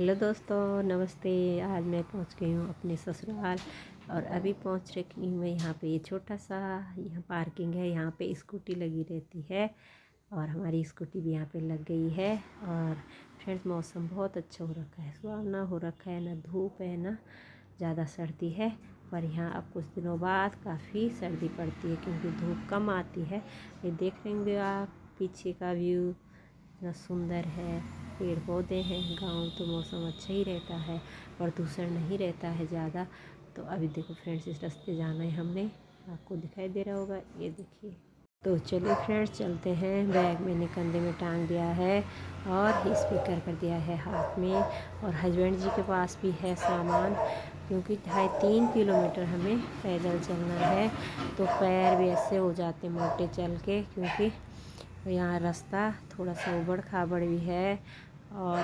Hello दोस्तों, नमस्ते। आज मैं पहुंच गई हूं अपने ससुराल और अभी पहुंच रही हूँ मैं यहाँ पे। ये छोटा सा यहाँ पार्किंग है, यहाँ पे स्कूटी लगी रहती है और हमारी स्कूटी भी यहाँ पे लग गई है। और फ्रेंड्स, मौसम बहुत अच्छा हो रखा है, सुहावना हो रखा है, ना धूप है ना ज़्यादा सर्दी है। पर यहाँ अब कुछ दिनों बाद काफ़ी सर्दी पड़ती है क्योंकि धूप कम आती है। ये देख रहे होंगे आप पीछे का व्यू, इतना सुंदर है, पेड़ पौधे हैं। गांव तो मौसम अच्छा ही रहता है, प्रदूषण नहीं रहता है ज़्यादा। तो अभी देखो फ्रेंड्स, इस रास्ते जाना है हमने, आपको दिखाई दे रहा होगा, ये देखिए। तो चलिए फ्रेंड्स चलते हैं। बैग मैंने कंधे में टांग दिया है और स्पीकर कर दिया है हाथ में, और हस्बैंड जी के पास भी है सामान क्योंकि 2.5-3 किलोमीटर हमें पैदल चलना है। तो पैर भी ऐसे हो जाते मोटे चल के, क्योंकि यहाँ रास्ता थोड़ा सा उबड़ खाबड़ भी है। और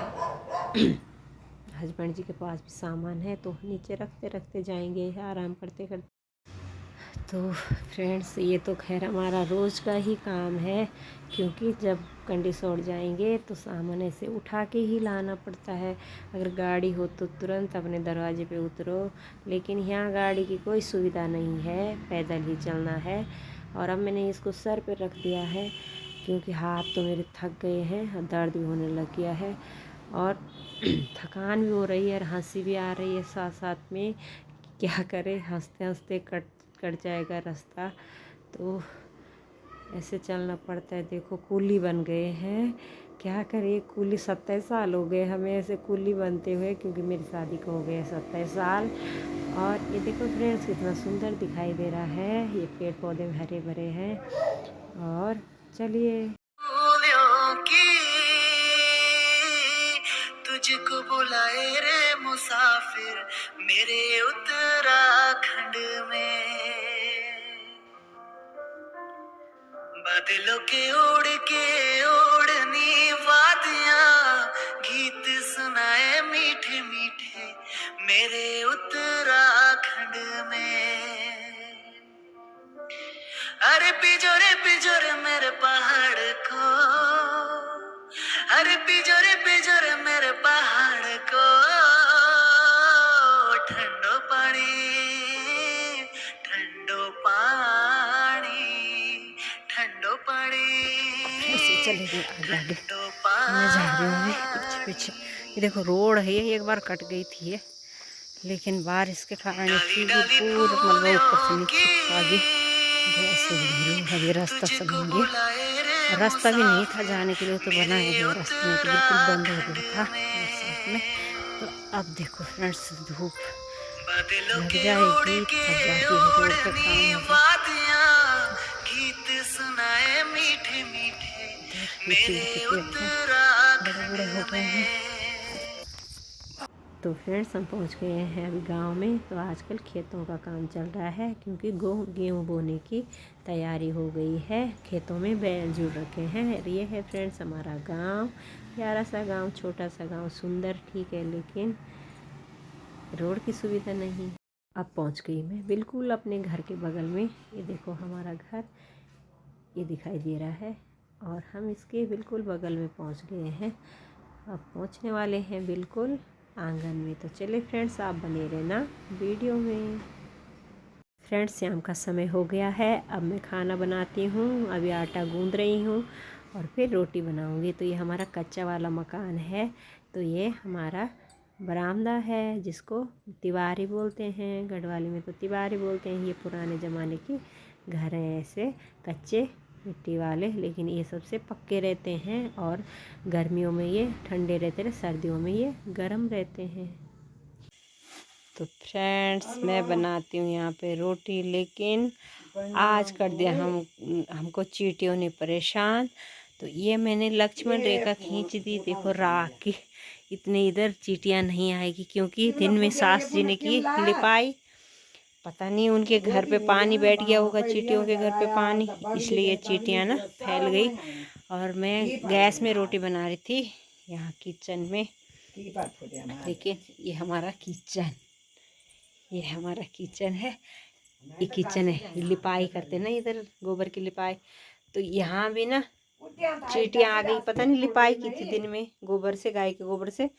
हस्बैंड जी के पास भी सामान है तो नीचे रखते रखते जाएंगे, आराम करते करते। तो फ्रेंड्स, ये तो खैर हमारा रोज़ का ही काम है, क्योंकि जब कंडीसौर जाएंगे तो सामान ऐसे उठा के ही लाना पड़ता है। अगर गाड़ी हो तो तुरंत अपने दरवाजे पे उतरो, लेकिन यहाँ गाड़ी की कोई सुविधा नहीं है, पैदल ही चलना है। और अब मैंने इसको सर पे रख दिया है क्योंकि हाथ तो मेरे थक गए हैं और दर्द भी होने लग गया है और थकान भी हो रही है और हंसी भी आ रही है साथ साथ में। क्या करें, हंसते हंसते कट जाएगा रास्ता, तो ऐसे चलना पड़ता है। देखो कूली बन गए हैं, क्या करें, कूली 27 साल हो गए हमें ऐसे कूली बनते हुए, क्योंकि मेरी शादी को हो गए 27 साल। और ये देखो फ्रेंड्स, कितना सुंदर दिखाई दे रहा है, ये पेड़ पौधे हरे भरे हैं। और चलिए, तुझको बुलाए रे मुसाफिर मेरे उत्तराखंड में, बादलों के उड़ के ओढ़नी वादियां, गीत सुनाए मीठे मीठे मेरे उत्तराखंड में। अरे पिजोरे मेरे पहाड़ को, अरे पिजोरे मेरे पहाड़ को, ठंडो पानी ठंडो पानी ठंडो पानी। ऐसे चलेंगे आगे आगे, मैं जा रही हूँ पीछे पीछे। ये देखो रोड है, ये एक बार कट गई थी ये, लेकिन बारिश के कारण पूरा मलबा ऊपर से नीचे आगे अभी रास्ता समझ गया। रास्ता भी नहीं था जाने के लिए, तो बनाया गया रास्ता, नहीं तो बिल्कुल बंद हो गया था बरसात में। तो अब देखो फ्रेंड्स, धूप लग जाएगी तब जाके रोड पे काम होगा। गीत सुनाए मीठे मीठे मेरे उत्तराखंड बड़े बड़े हो गए हैं। तो फ्रेंड्स, हम पहुंच गए हैं अभी गांव में। तो आजकल खेतों का काम चल रहा है क्योंकि गेहूँ बोने की तैयारी हो गई है। खेतों में बैल जुड़ रखे हैं। ये है फ्रेंड्स हमारा गांव, प्यारा सा गांव, छोटा सा गांव, सुंदर ठीक है, लेकिन रोड की सुविधा नहीं। अब पहुंच गई मैं बिल्कुल अपने घर के बगल में। ये देखो हमारा घर ये दिखाई दे रहा है और हम इसके बिल्कुल बगल में पहुंच गए हैं। अब पहुंचने वाले हैं बिल्कुल आंगन में। तो चलिए फ्रेंड्स, आप बने रहना वीडियो में। फ्रेंड्स, शाम का समय हो गया है, अब मैं खाना बनाती हूँ। अभी आटा गूंद रही हूँ और फिर रोटी बनाऊँगी। तो ये हमारा कच्चा वाला मकान है, तो ये हमारा बरामदा है जिसको तिवारी बोलते हैं, गढ़वाली में तो तिवारी बोलते हैं। ये पुराने ज़माने के घर हैं ऐसे कच्चे मिट्टी वाले, लेकिन ये सबसे पक्के रहते हैं और गर्मियों में ये ठंडे रहते हैं, सर्दियों में ये गर्म रहते हैं। तो फ्रेंड्स, मैं बनाती हूँ यहाँ पे रोटी, लेकिन आज कर दिया हमको चींटियों ने परेशान। तो ये मैंने लक्ष्मण रेखा खींच दी, देखो राख की, इतने इधर चींटियाँ नहीं आएगी क्योंकि दिन में सास जी ने की लिपाई। पता नहीं उनके घर पे पानी बैठ गया होगा, चींटियों के घर पे पानी, इसलिए चींटियाँ ना फैल गई। और मैं गैस में रोटी बना रही थी यहाँ किचन में। देखिए ये हमारा किचन, ये हमारा किचन है, ये किचन है, लिपाई करते ना इधर गोबर की लिपाई। तो यहाँ भी ना चींटियाँ आ गई, पता नहीं लिपाई की थी दिन में गोबर से, गाय के गोबर से,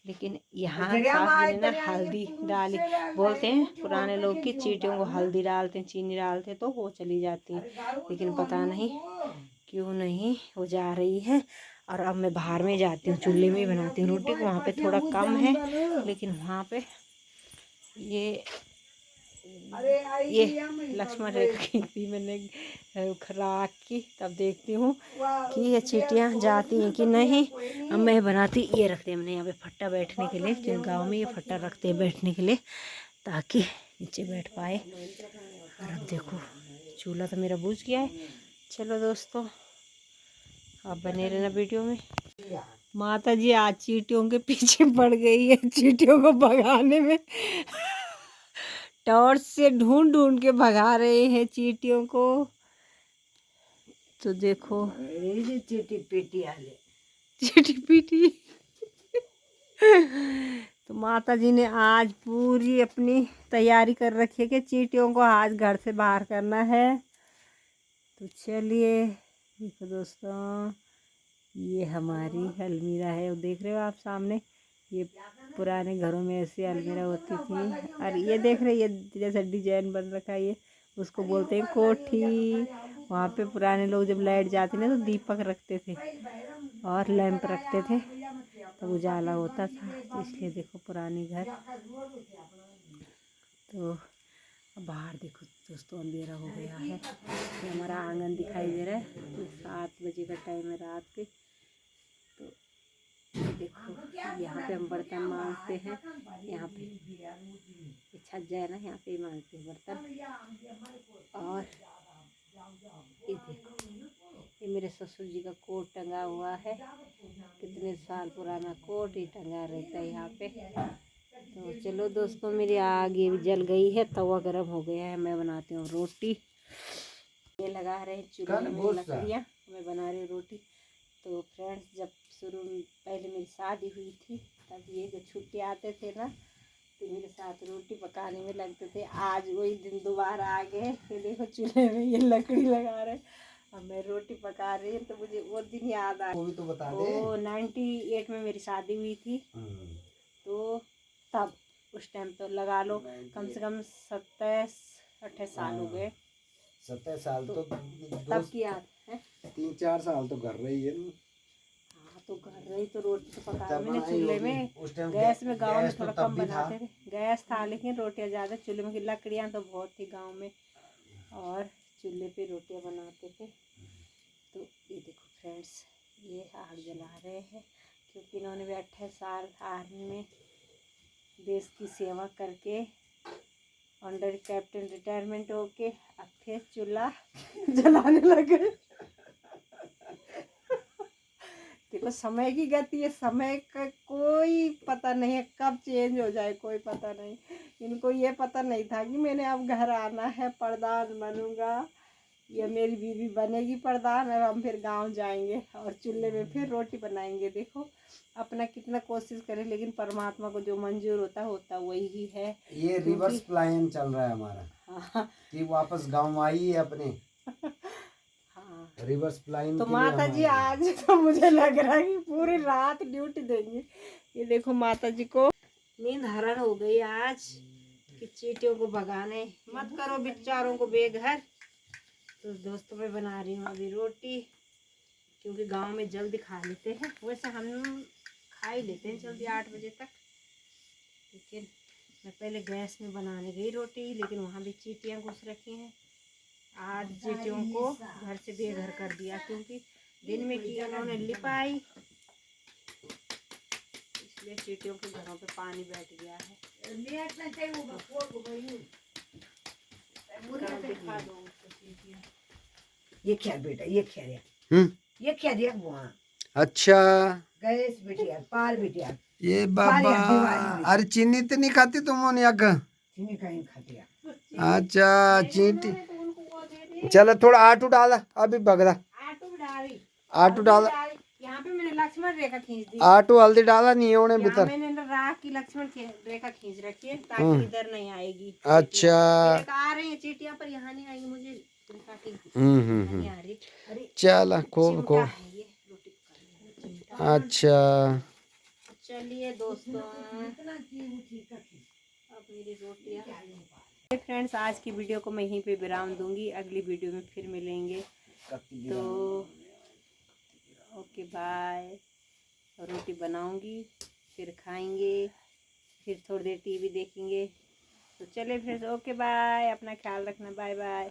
लेकिन यहाँ सास जी ने ना हल्दी डाली। बोलते हैं पुराने लोग कि चींटियों को हल्दी डालते हैं, चीनी डालते हैं तो वो चली जाती है, लेकिन पता नहीं क्यों नहीं वो जा रही है। और अब मैं बाहर में जाती हूँ, चूल्हे में ही बनाती हूँ रोटी। वहाँ पे थोड़ा कम है, लेकिन वहाँ पे ये लक्ष्मण रेखा खींची मैंने राख की। तब देखती हूँ कि ये चींटियाँ जाती हैं कि नहीं। अब मैं बनाती, ये रखते हैं हमने यहाँ पे फट्टा बैठने के लिए, क्योंकि गांव में ये फट्टा रखते हैं बैठने के लिए ताकि नीचे बैठ पाए। और अब देखो चूल्हा तो मेरा बुझ गया है। चलो दोस्तों आप बने रहना वीडियो में। माता जी आज चींटियों के पीछे पड़ गई है, चींटियों को भगाने में टॉर्च से ढूंढ ढूंढ के भगा रहे हैं चींटियों को। तो देखो चींटी पीटी आले, चींटी पीटी। तो माता जी ने आज पूरी अपनी तैयारी कर रखी है कि चींटियों को आज घर से बाहर करना है। तो चलिए देखो दोस्तों, ये हमारी अलमीरा है, वो देख रहे हो आप सामने। ये पुराने घरों में ऐसी अलमीरा होती थी। और ये देख रहे, ये जैसा डिजाइन बन रखा है, ये उसको बोलते हैं कोठी। वहाँ पे पुराने लोग जब लाइट जाती ना तो दीपक रखते थे और लैंप रखते थे, तो उजाला होता था। तो इसलिए देखो पुरानी घर। तो बाहर देखो दोस्तों अंधेरा हो गया है। ये हमारा आंगन दिखाई दे रहा है। 7 बजे का टाइम है रात के। तो देखो यहाँ पे हम बर्तन मांजते हैं। यहाँ पे छज्जा है ना, यहाँ पे मांजते हैं बर्तन। और ये देखो, ये मेरे ससुर जी का कोट टंगा हुआ है। कितने साल पुराना कोट ही टंगा रहता है यहाँ पे। तो चलो दोस्तों, मेरी आग ये भी जल गई है, तवा गर्म हो गया है। मैं बनाती हूँ रोटी। ये लगा रहे चूल्हे में लकड़ियाँ, मैं बना रही हूँ रोटी। तो फ्रेंड्स, जब पहले मेरी शादी हुई थी तब ये जो छुट्टी आते थे ना, तो मेरे साथ रोटी पकाने में लगते थे। आज वही दिन दोबारा आ गए। ये देखो चूल्हे में ये लकड़ी लगा रहे, अब मैं रोटी पका रही हूँ। तो मुझे वो दिन याद आ, वो भी तो बता दे। 98 में मेरी शादी हुई थी। तो तब उस टाइम तो लगा लो कम से कम 27-28 साल हो गए। 27 साल तो तब की याद है। 3-4 साल तो कर रही है। हाँ तो कर रही तो रोटी तो पका मैंने चूल्हे में। गैस में गांव में थोड़ा कम बनाते थे, गैस था लेकिन रोटियां ज़्यादा चूल्हे में। लकड़ियाँ तो बहुत थी गांव में और चूल्हे पे रोटियां बनाते थे। तो ये देखो फ्रेंड्स, ये आग जला रहे हैं क्योंकि इन्होंने भी 28 साल आर्मी में देश की सेवा करके अंडर कैप्टन रिटायरमेंट होके अब फिर चूल्हा जलाने लगे। देखो समय की गति है, समय का कोई पता नहीं है कब चेंज हो जाए, कोई पता नहीं। इनको ये पता नहीं था कि मैंने अब घर आना है, प्रधान बनूंगा या मेरी बीवी बनेगी प्रधान, और हम फिर गांव जाएंगे और चूल्हे में फिर रोटी बनाएंगे। देखो अपना कितना कोशिश करें, लेकिन परमात्मा को जो मंजूर होता वही ही है। ये रिवर्स प्लान चल रहा है हमारा। हाँ। कि वापस गांव आई है अपने। हाँ। Reverse plan. तो माता जी आज तो मुझे लग रहा है कि पूरी रात ड्यूटी देंगे। ये देखो माता जी को नींद हरण हो गई आज कि चींटियों को भगाने मत करो बेचारों को बेघर। तो दोस्तों मैं बना रही हूँ अभी रोटी, क्योंकि गांव में जल्दी खा लेते हैं। वैसे हम खा ही लेते हैं जल्दी 8 बजे तक, लेकिन मैं पहले गैस में बनाने गई रोटी, लेकिन वहाँ भी चींटियाँ घुस रखी हैं। आज चींटियों को घर से बेघर कर दिया, क्योंकि दिन में की उन्होंने लिपाई, इसलिए चींटियों के घरों पे पानी बैठ गया है। ये क्या बेटा, ये क्या ये क्या दिया बुआ। अच्छा गैस बिटिया, पाल बिटिया। ये बाबा, अरे चीनी तो नहीं खाती तुम चीनी कहीं खाती है। अच्छा चींटी, चलो थोड़ा आटू डाला अभी बगड़ा। आटू डाला, यहाँ पे मैंने लक्ष्मण रेखा खींच दी। आटू हल्दी डाला नहीं है उन्हें भीतर। मैंने राख की लक्ष्मण रेखा खींच रखी है ताकि इधर नहीं आएगी। अच्छा आ रही है चींटियां, पर यहाँ नहीं आएगी। मुझे नहीं आ रही। चला खूब खूब। अच्छा चलिए दोस्तों, अब मेरी रोटियाँ। फ्रेंड्स, आज की वीडियो को मैं यहीं पे विराम दूंगी, अगली वीडियो में फिर मिलेंगे। तो ओके बाय। रोटी बनाऊंगी, फिर खाएंगे, फिर थोड़ी देर टीवी देखेंगे। तो चलिए फ्रेंड्स, ओके बाय, अपना ख्याल रखना, बाय बाय।